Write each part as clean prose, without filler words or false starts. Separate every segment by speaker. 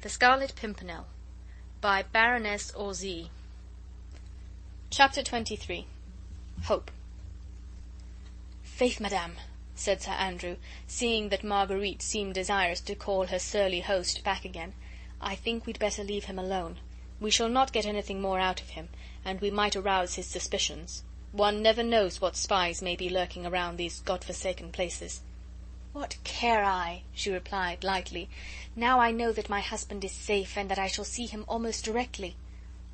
Speaker 1: The Scarlet Pimpernel by Baroness Orsay. Chapter 23. Hope. "Faith, madame," said Sir Andrew, seeing that Marguerite seemed desirous to call her surly host back again, "I think we'd better leave him alone. We shall not get anything more out of him, and we might arouse his suspicions. One never knows what spies may be lurking around these God-forsaken places." "What care I?" she replied, lightly. "Now I know that my husband is safe, and that I shall see him almost directly."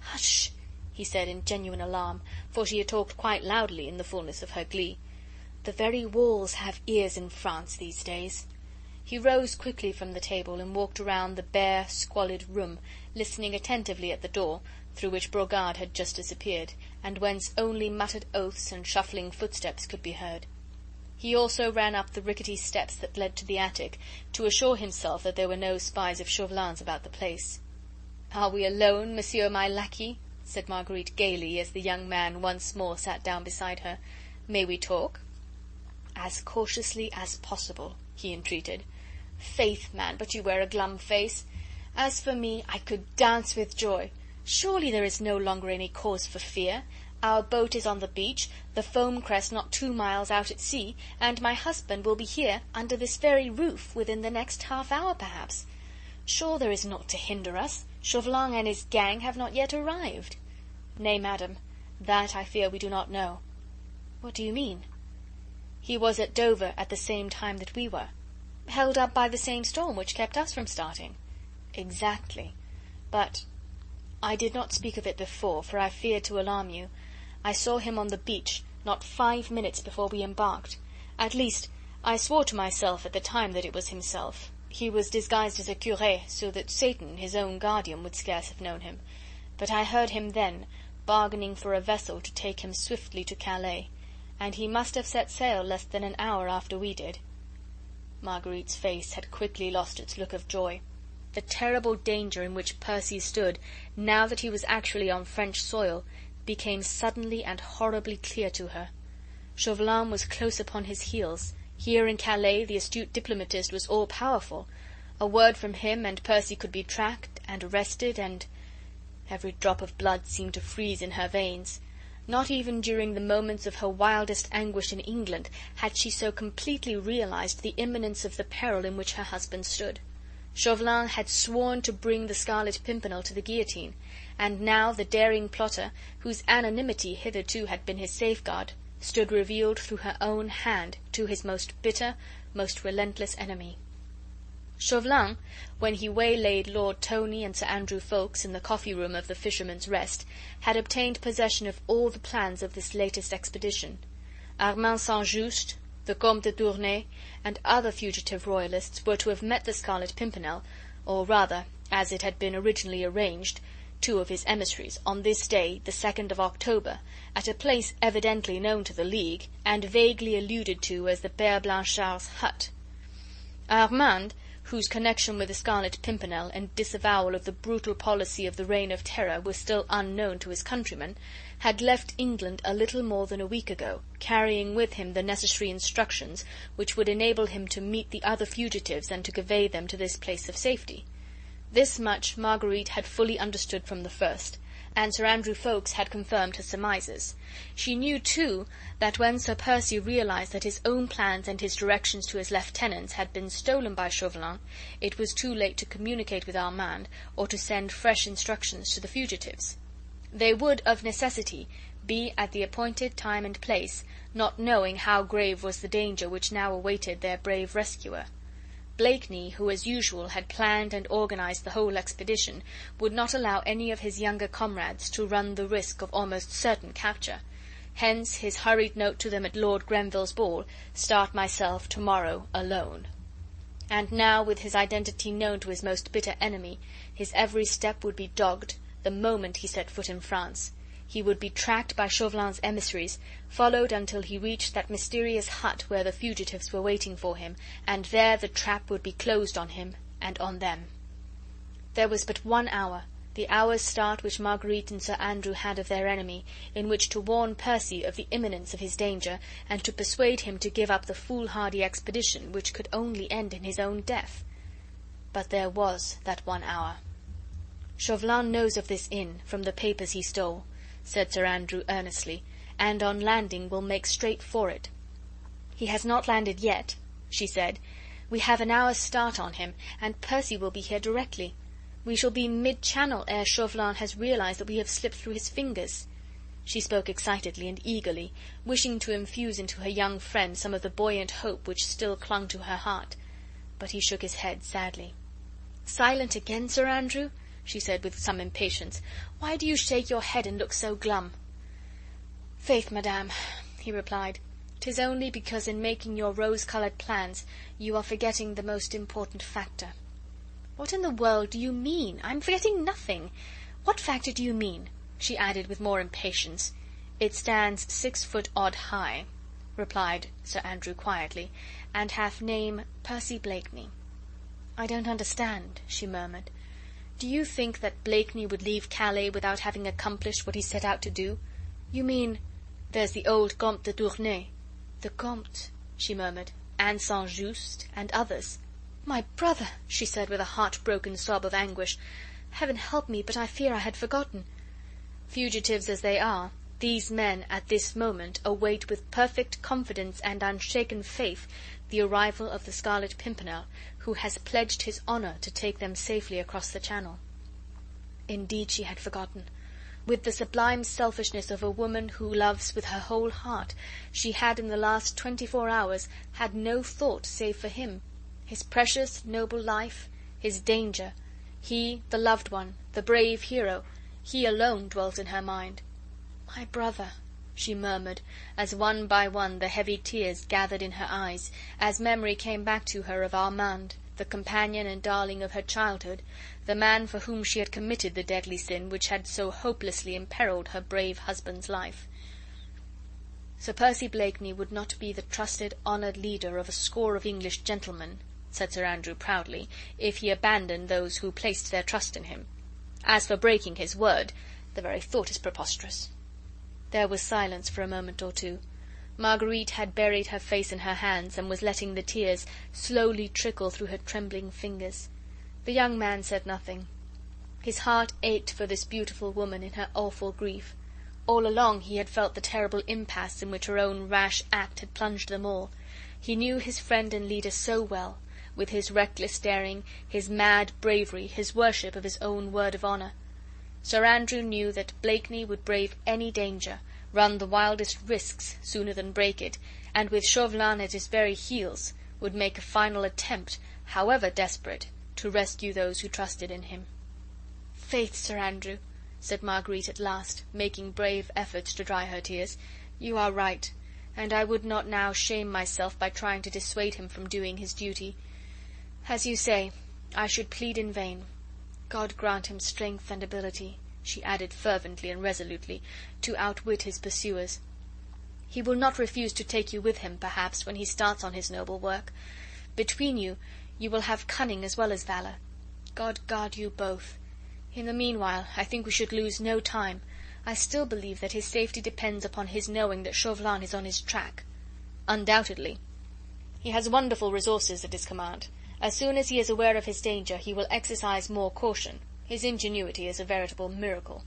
Speaker 1: "Hush!" he said in genuine alarm, for she had talked quite loudly in the fullness of her glee. "The very walls have ears in France these days." He rose quickly from the table and walked around the bare, squalid room, listening attentively at the door, through which Brogard had just disappeared, and whence only muttered oaths and shuffling footsteps could be heard. He also ran up the rickety steps that led to the attic, to assure himself that there were no spies of Chauvelin's about the place. "Are we alone, monsieur my lackey?" said Marguerite gaily, as the young man once more sat down beside her. "May we talk?" "As cautiously as possible," he entreated. "Faith, man, but you wear a glum face. As for me, I could dance with joy. Surely there is no longer any cause for fear. Our boat is on the beach, the foam crest not 2 miles out at sea, and my husband will be here, under this very roof, within the next half-hour, perhaps. Sure there is naught to hinder us. Chauvelin and his gang have not yet arrived." "Nay, madam, that I fear we do not know." "What do you mean?" "He was at Dover at the same time that we were." "Held up by the same storm which kept us from starting." "Exactly. But I did not speak of it before, for I feared to alarm you. I saw him on the beach, not 5 minutes before we embarked. At least, I swore to myself at the time that it was himself. He was disguised as a cure, so that Satan, his own guardian, would scarce have known him. But I heard him then, bargaining for a vessel to take him swiftly to Calais, and he must have set sail less than an hour after we did." Marguerite's face had quickly lost its look of joy. The terrible danger in which Percy stood, now that he was actually on French soil, became suddenly and horribly clear to her. Chauvelin was close upon his heels. Here in Calais the astute diplomatist was all-powerful. A word from him, and Percy could be tracked and arrested, and... Every drop of blood seemed to freeze in her veins. Not even during the moments of her wildest anguish in England had she so completely realized the imminence of the peril in which her husband stood. Chauvelin had sworn to bring the Scarlet Pimpernel to the guillotine, and now the daring plotter, whose anonymity hitherto had been his safeguard, stood revealed through her own hand to his most bitter, most relentless enemy. Chauvelin, when he waylaid Lord Tony and Sir Andrew Ffoulkes in the coffee-room of the Fisherman's Rest, had obtained possession of all the plans of this latest expedition. Armand St. Just, the Comte de Tournay, and other fugitive royalists were to have met the Scarlet Pimpernel, or rather, as it had been originally arranged, 2 of his emissaries, on this day, the 2nd of October, at a place evidently known to the League, and vaguely alluded to as the Père Blanchard's hut. Armand, whose connection with the Scarlet Pimpernel and disavowal of the brutal policy of the Reign of Terror was still unknown to his countrymen, had left England a little more than a week ago, carrying with him the necessary instructions which would enable him to meet the other fugitives and to convey them to this place of safety. This much Marguerite had fully understood from the first, and Sir Andrew Ffoulkes had confirmed her surmises. She knew, too, that when Sir Percy realized that his own plans and his directions to his lieutenants had been stolen by Chauvelin, it was too late to communicate with Armand, or to send fresh instructions to the fugitives. They would, of necessity, be at the appointed time and place, not knowing how grave was the danger which now awaited their brave rescuer. Blakeney, who as usual had planned and organized the whole expedition, would not allow any of his younger comrades to run the risk of almost certain capture. Hence his hurried note to them at Lord Grenville's ball, "Start myself tomorrow alone." And now, with his identity known to his most bitter enemy, his every step would be dogged the moment he set foot in France. He would be tracked by Chauvelin's emissaries, followed until he reached that mysterious hut where the fugitives were waiting for him, and there the trap would be closed on him and on them. There was but 1 hour, the hour's start which Marguerite and Sir Andrew had of their enemy, in which to warn Percy of the imminence of his danger, and to persuade him to give up the foolhardy expedition which could only end in his own death. But there was that 1 hour. "Chauvelin knows of this inn, from the papers he stole," said Sir Andrew earnestly, "and on landing will make straight for it." "He has not landed yet," she said. "We have an hour's start on him, and Percy will be here directly. We shall be mid-channel ere Chauvelin has realized that we have slipped through his fingers." She spoke excitedly and eagerly, wishing to infuse into her young friend some of the buoyant hope which still clung to her heart. But he shook his head sadly. "Silent again, Sir Andrew?" she said with some impatience. "Why do you shake your head and look so glum?" "Faith, madame," he replied, "'tis only because in making your rose-coloured plans you are forgetting the most important factor." "What in the world do you mean? I'm forgetting nothing. What factor do you mean?" she added with more impatience. "It stands 6 foot odd high," replied Sir Andrew quietly, "and hath name Percy Blakeney." "I don't understand," she murmured. "Do you think that Blakeney would leave Calais without having accomplished what he set out to do? You mean there's the old Comte de Tournay." "The Comte," she murmured, "and St. Just, and others." "My brother!" she said with a heart-broken sob of anguish. "Heaven help me, but I fear I had forgotten." Fugitives as they are, these men at this moment await with perfect confidence and unshaken faith the arrival of the Scarlet Pimpernel, who has pledged his honour to take them safely across the Channel. Indeed she had forgotten. With the sublime selfishness of a woman who loves with her whole heart, she had in the last 24 hours had no thought save for him, his precious, noble life, his danger. He, the loved one, the brave hero, he alone dwelt in her mind. "My brother," she murmured, as one by one the heavy tears gathered in her eyes, as memory came back to her of Armand, the companion and darling of her childhood, the man for whom she had committed the deadly sin which had so hopelessly imperilled her brave husband's life. "Sir Percy Blakeney would not be the trusted, honoured leader of a score of English gentlemen," said Sir Andrew proudly, "if he abandoned those who placed their trust in him. As for breaking his word, the very thought is preposterous." There was silence for a moment or two. Marguerite had buried her face in her hands, and was letting the tears slowly trickle through her trembling fingers. The young man said nothing. His heart ached for this beautiful woman in her awful grief. All along he had felt the terrible impasse in which her own rash act had plunged them all. He knew his friend and leader so well, with his reckless daring, his mad bravery, his worship of his own word of honour. Sir Andrew knew that Blakeney would brave any danger, run the wildest risks, sooner than break it, and with Chauvelin at his very heels, would make a final attempt, however desperate, to rescue those who trusted in him. "Faith, Sir Andrew," said Marguerite at last, making brave efforts to dry her tears, "you are right, and I would not now shame myself by trying to dissuade him from doing his duty. As you say, I should plead in vain. God grant him strength and ability," she added fervently and resolutely, "to outwit his pursuers. He will not refuse to take you with him, perhaps, when he starts on his noble work. Between you, you will have cunning as well as valor. God guard you both. In the meanwhile, I think we should lose no time. I still believe that his safety depends upon his knowing that Chauvelin is on his track." "Undoubtedly. He has wonderful resources at his command. As soon as he is aware of his danger, he will exercise more caution. His ingenuity is a veritable miracle."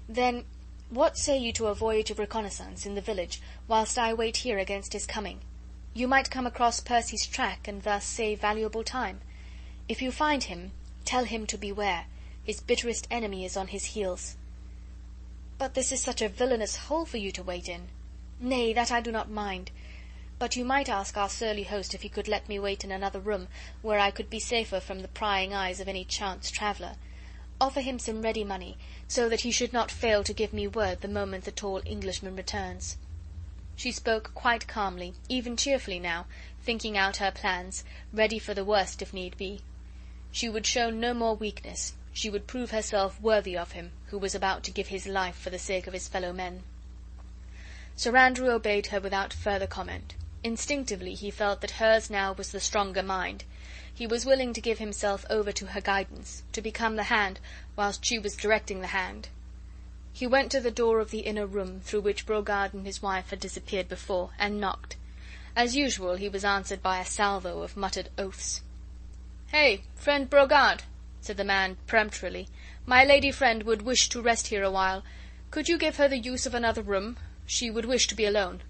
Speaker 1: "Then what say you to a voyage of reconnaissance in the village, whilst I wait here against his coming? You might come across Percy's track, and thus save valuable time. If you find him, tell him to beware. His bitterest enemy is on his heels." "But this is such a villainous hole for you to wait in." "Nay, that I do not mind. But you might ask our surly host if he could let me wait in another room, where I could be safer from the prying eyes of any chance traveller. Offer him some ready money, so that he should not fail to give me word the moment the tall Englishman returns." She spoke quite calmly, even cheerfully now, thinking out her plans, ready for the worst if need be. She would show no more weakness. She would prove herself worthy of him, who was about to give his life for the sake of his fellow men. Sir Andrew obeyed her without further comment. Instinctively he felt that hers now was the stronger mind. He was willing to give himself over to her guidance, to become the hand whilst she was directing the hand. He went to the door of the inner room through which Brogard and his wife had disappeared before, and knocked. As usual, he was answered by a salvo of muttered oaths. "Hey, friend Brogard," said the man peremptorily, "my lady friend would wish to rest here a while. Could you give her the use of another room? She would wish to be alone."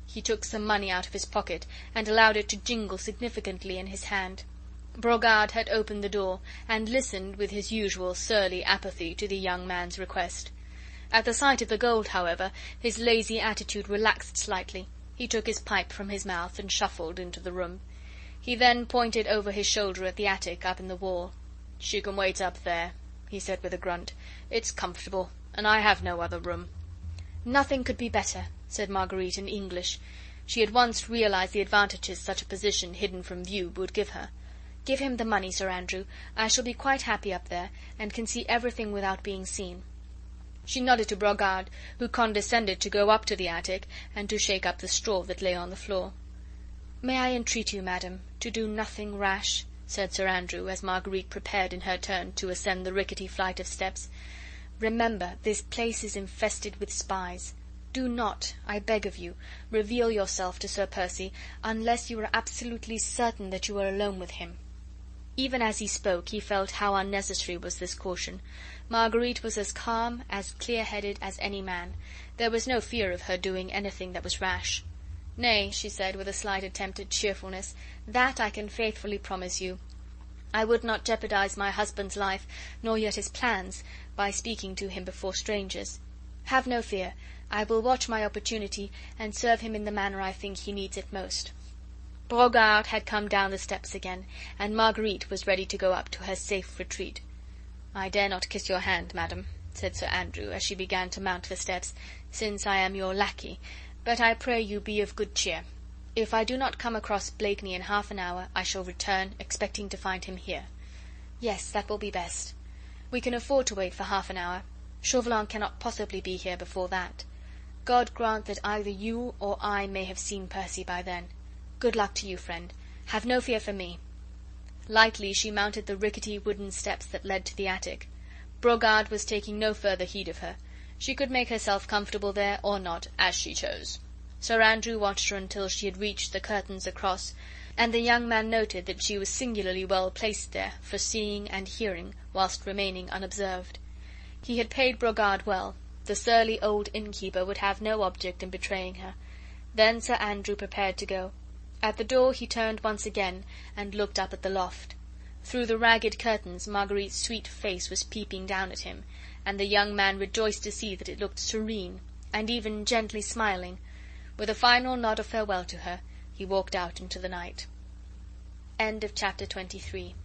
Speaker 1: He took some money out of his pocket, and allowed it to jingle significantly in his hand. Brogard had opened the door, and listened with his usual surly apathy to the young man's request. At the sight of the gold, however, his lazy attitude relaxed slightly. He took his pipe from his mouth and shuffled into the room. He then pointed over his shoulder at the attic up in the wall. "She can wait up there," he said with a grunt. "It's comfortable, and I have no other room." "Nothing could be better," said Marguerite in English. She had once realized the advantages such a position hidden from view would give her. "Give him the money, Sir Andrew. I shall be quite happy up there, and can see everything without being seen." She nodded to Brogard, who condescended to go up to the attic and to shake up the straw that lay on the floor. "May I entreat you, madam, to do nothing rash?" said Sir Andrew, as Marguerite prepared in her turn to ascend the rickety flight of steps. "Remember, this place is infested with spies. Do not, I beg of you, reveal yourself to Sir Percy unless you are absolutely certain that you are alone with him." Even as he spoke he felt how unnecessary was this caution. Marguerite was as calm, as clear-headed as any man. There was no fear of her doing anything that was rash. "Nay," she said, with a slight attempt at cheerfulness, "that I can faithfully promise you. I would not jeopardize my husband's life, nor yet his plans, by speaking to him before strangers. Have no fear, I will watch my opportunity, and serve him in the manner I think he needs it most." Brogard had come down the steps again, and Marguerite was ready to go up to her safe retreat. "I dare not kiss your hand, madam," said Sir Andrew, as she began to mount the steps, "since I am your lackey, but I pray you be of good cheer. If I do not come across Blakeney in half an hour, I shall return, expecting to find him here." "Yes, that will be best." "We can afford to wait for half an hour. Chauvelin cannot possibly be here before that. God grant that either you or I may have seen Percy by then. Good luck to you, friend. Have no fear for me." Lightly she mounted the rickety wooden steps that led to the attic. Brogard was taking no further heed of her. She could make herself comfortable there or not, as she chose. Sir Andrew watched her until she had reached the curtains across, and the young man noted that she was singularly well placed there for seeing and hearing whilst remaining unobserved. He had paid Brogard well. The surly old innkeeper would have no object in betraying her. Then Sir Andrew prepared to go. At the door he turned once again and looked up at the loft. Through the ragged curtains Marguerite's sweet face was peeping down at him, and the young man rejoiced to see that it looked serene, and even gently smiling. With a final nod of farewell to her, he walked out into the night. End of chapter 23.